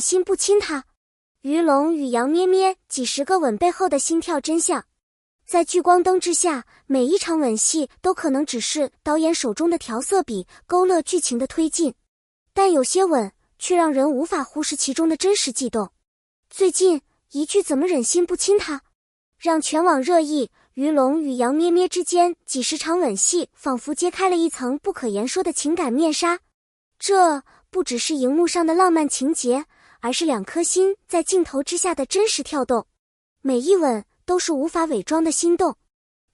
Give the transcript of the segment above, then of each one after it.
心不亲他？于龙与杨咩咩几十个吻背后的心跳真相。在聚光灯之下，每一场吻戏都可能只是导演手中的调色笔，勾勒剧情的推进。但有些吻却让人无法忽视其中的真实悸动。最近一句怎么忍心不亲他，让全网热议。于龙与杨咩咩之间几十场吻戏仿佛揭开了一层不可言说的情感面纱。这不只是荧幕上的浪漫情节，而是两颗心在镜头之下的真实跳动。每一吻都是无法伪装的心动。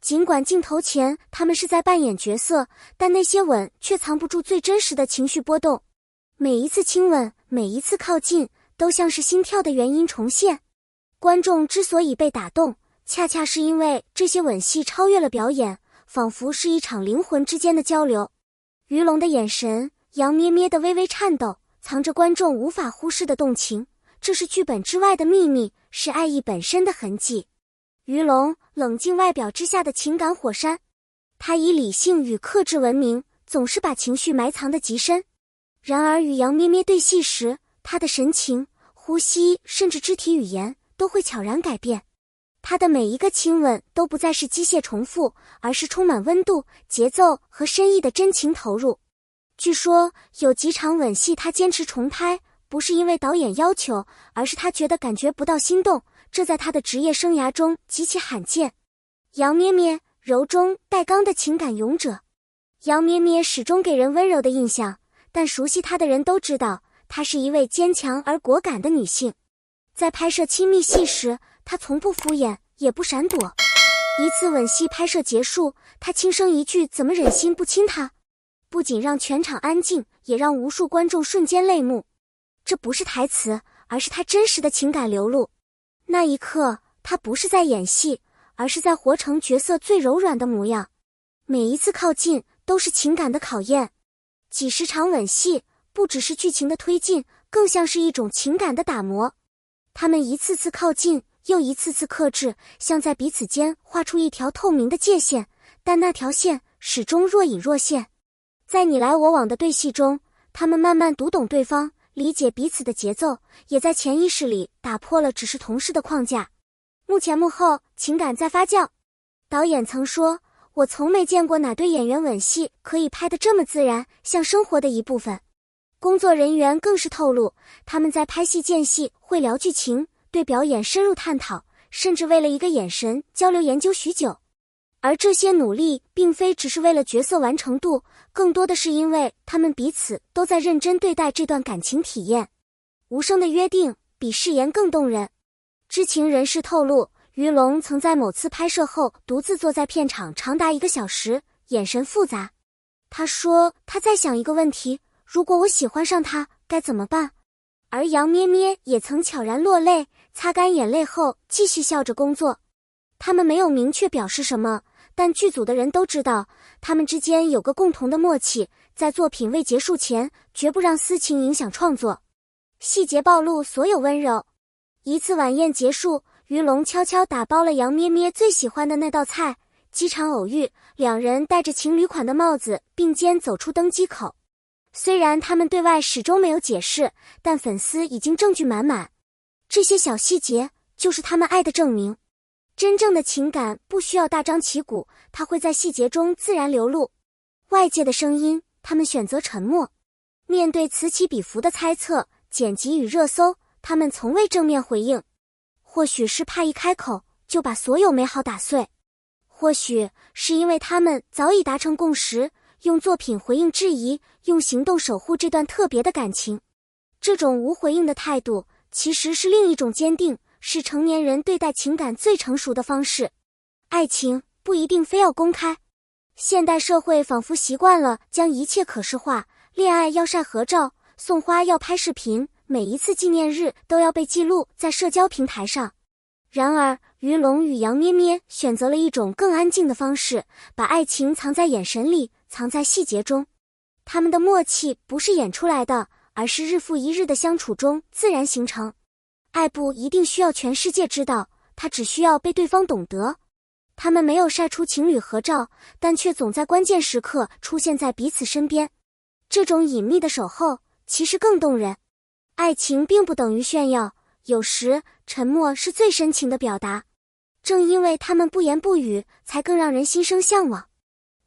尽管镜头前他们是在扮演角色，但那些吻却藏不住最真实的情绪波动。每一次亲吻，每一次靠近，都像是心跳的原因重现。观众之所以被打动，恰恰是因为这些吻戏超越了表演，仿佛是一场灵魂之间的交流。于龙的眼神，杨咩咩的微微颤抖，藏着观众无法忽视的动情。这是剧本之外的秘密，是爱意本身的痕迹。于龙冷静外表之下的情感火山，他以理性与克制闻名，总是把情绪埋藏得极深。然而与杨咩咩对戏时，他的神情、呼吸甚至肢体语言都会悄然改变。他的每一个亲吻都不再是机械重复，而是充满温度、节奏和深意的真情投入。据说有几场吻戏他坚持重拍，不是因为导演要求，而是他觉得感觉不到心动，这在他的职业生涯中极其罕见。杨咩咩，柔中带刚的情感勇者。杨咩咩始终给人温柔的印象，但熟悉她的人都知道，她是一位坚强而果敢的女性。在拍摄亲密戏时，她从不敷衍，也不闪躲。一次吻戏拍摄结束，她轻声一句怎么忍心不亲他，不仅让全场安静，也让无数观众瞬间泪目。这不是台词，而是她真实的情感流露。那一刻，她不是在演戏，而是在活成角色最柔软的模样。每一次靠近都是情感的考验。几十场吻戏不只是剧情的推进，更像是一种情感的打磨。他们一次次靠近，又一次次克制，像在彼此间画出一条透明的界限，但那条线始终若隐若现。在你来我往的对戏中，他们慢慢读懂对方，理解彼此的节奏，也在潜意识里打破了只是同事的框架。幕前幕后，情感在发酵。导演曾说，我从没见过哪对演员吻戏可以拍得这么自然，像生活的一部分。工作人员更是透露，他们在拍戏间隙会聊剧情，对表演深入探讨，甚至为了一个眼神交流研究许久。而这些努力并非只是为了角色完成度，更多的是因为他们彼此都在认真对待这段感情体验。无声的约定比誓言更动人。知情人士透露，于龙曾在某次拍摄后独自坐在片场长达1个小时，眼神复杂。他说他在想一个问题，如果我喜欢上他该怎么办？而杨咩咩也曾悄然落泪，擦干眼泪后继续笑着工作。他们没有明确表示什么，但剧组的人都知道，他们之间有个共同的默契，在作品未结束前，绝不让私情影响创作。细节暴露所有温柔。一次晚宴结束，于龙悄悄打包了杨咩咩最喜欢的那道菜。机场偶遇，两人戴着情侣款的帽子并肩走出登机口。虽然他们对外始终没有解释，但粉丝已经证据满满。这些小细节就是他们爱的证明。真正的情感不需要大张旗鼓，它会在细节中自然流露。外界的声音，他们选择沉默。面对此起彼伏的猜测、剪辑与热搜，他们从未正面回应。或许是怕一开口就把所有美好打碎，或许是因为他们早已达成共识，用作品回应质疑，用行动守护这段特别的感情。这种无回应的态度，其实是另一种坚定，是成年人对待情感最成熟的方式。爱情不一定非要公开。现代社会仿佛习惯了将一切可视化，恋爱要晒合照，送花要拍视频，每一次纪念日都要被记录在社交平台上。然而，于龙与杨咩咩选择了一种更安静的方式，把爱情藏在眼神里，藏在细节中。他们的默契不是演出来的，而是日复一日的相处中自然形成。爱不一定需要全世界知道，它只需要被对方懂得。他们没有晒出情侣合照，但却总在关键时刻出现在彼此身边。这种隐秘的守候其实更动人。爱情并不等于炫耀，有时沉默是最深情的表达。正因为他们不言不语，才更让人心生向往。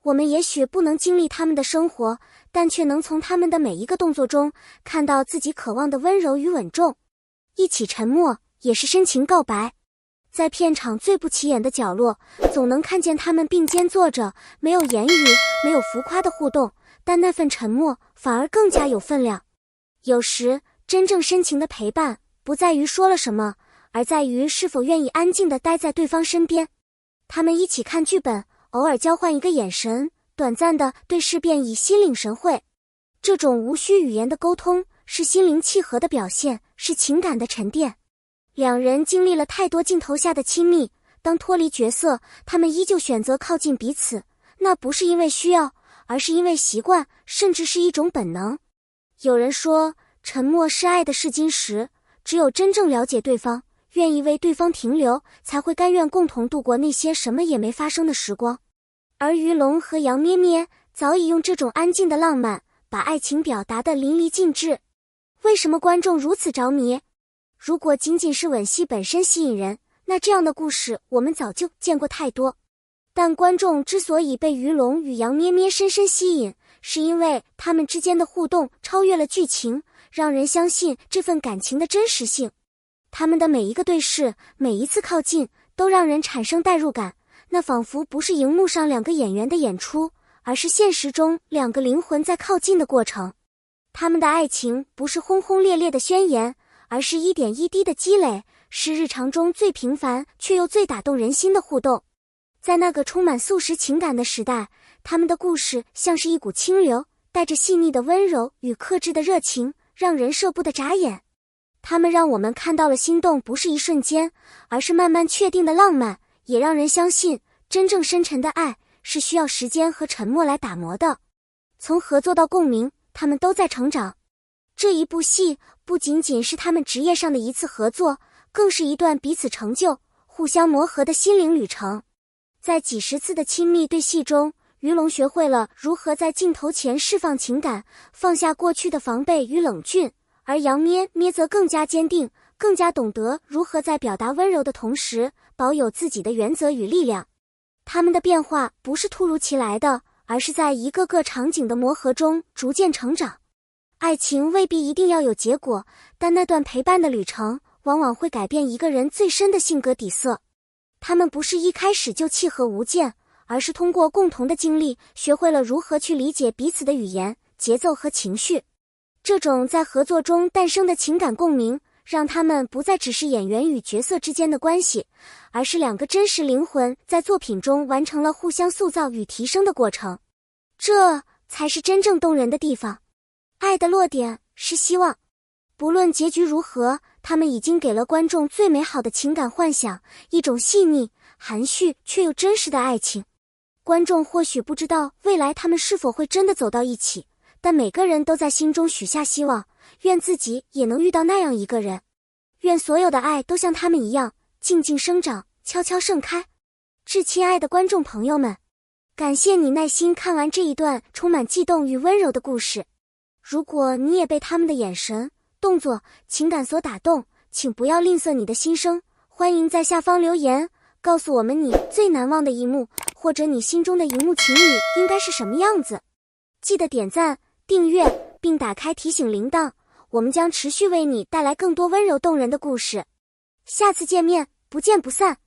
我们也许不能经历他们的生活，但却能从他们的每一个动作中看到自己渴望的温柔与稳重。一起沉默也是深情告白。在片场最不起眼的角落，总能看见他们并肩坐着，没有言语，没有浮夸的互动，但那份沉默反而更加有分量。有时，真正深情的陪伴，不在于说了什么，而在于是否愿意安静地待在对方身边。他们一起看剧本，偶尔交换一个眼神，短暂的对视便已心领神会。这种无需语言的沟通，是心灵契合的表现，是情感的沉淀。两人经历了太多镜头下的亲密，当脱离角色，他们依旧选择靠近彼此，那不是因为需要，而是因为习惯，甚至是一种本能。有人说，沉默是爱的试金石，只有真正了解对方，愿意为对方停留，才会甘愿共同度过那些什么也没发生的时光。而于龙和杨咩咩早已用这种安静的浪漫，把爱情表达得淋漓尽致。为什么观众如此着迷？如果仅仅是吻戏本身吸引人，那这样的故事我们早就见过太多。但观众之所以被于龙与杨咩咩深深吸引，是因为他们之间的互动超越了剧情，让人相信这份感情的真实性。他们的每一个对视，每一次靠近，都让人产生代入感，那仿佛不是荧幕上两个演员的演出，而是现实中两个灵魂在靠近的过程。他们的爱情不是轰轰烈烈的宣言，而是一点一滴的积累，是日常中最平凡却又最打动人心的互动。在那个充满速食情感的时代，他们的故事像是一股清流，带着细腻的温柔与克制的热情，让人舍不得眨眼。他们让我们看到了心动不是一瞬间，而是慢慢确定的浪漫，也让人相信真正深沉的爱是需要时间和沉默来打磨的。从合作到共鸣，他们都在成长。这一部戏不仅仅是他们职业上的一次合作，更是一段彼此成就、互相磨合的心灵旅程。在几十次的亲密对戏中，于龙学会了如何在镜头前释放情感，放下过去的防备与冷峻，而杨咩咩则更加坚定，更加懂得如何在表达温柔的同时，保有自己的原则与力量。他们的变化不是突如其来的，而是在一个个场景的磨合中逐渐成长。爱情未必一定要有结果，但那段陪伴的旅程往往会改变一个人最深的性格底色。他们不是一开始就契合无间，而是通过共同的经历，学会了如何去理解彼此的语言、节奏和情绪。这种在合作中诞生的情感共鸣，让他们不再只是演员与角色之间的关系，而是两个真实灵魂在作品中完成了互相塑造与提升的过程。这才是真正动人的地方。爱的落点是希望，不论结局如何，他们已经给了观众最美好的情感幻想，一种细腻、含蓄却又真实的爱情。观众或许不知道未来他们是否会真的走到一起，但每个人都在心中许下希望，愿自己也能遇到那样一个人。愿所有的爱都像他们一样，静静生长，悄悄盛开。致亲爱的观众朋友们，感谢你耐心看完这一段充满悸动与温柔的故事。如果你也被他们的眼神、动作、情感所打动，请不要吝啬你的心声，欢迎在下方留言，告诉我们你最难忘的一幕，或者你心中的荧幕情侣应该是什么样子。记得点赞、订阅，并打开提醒铃铛，我们将持续为你带来更多温柔动人的故事。下次见面，不见不散。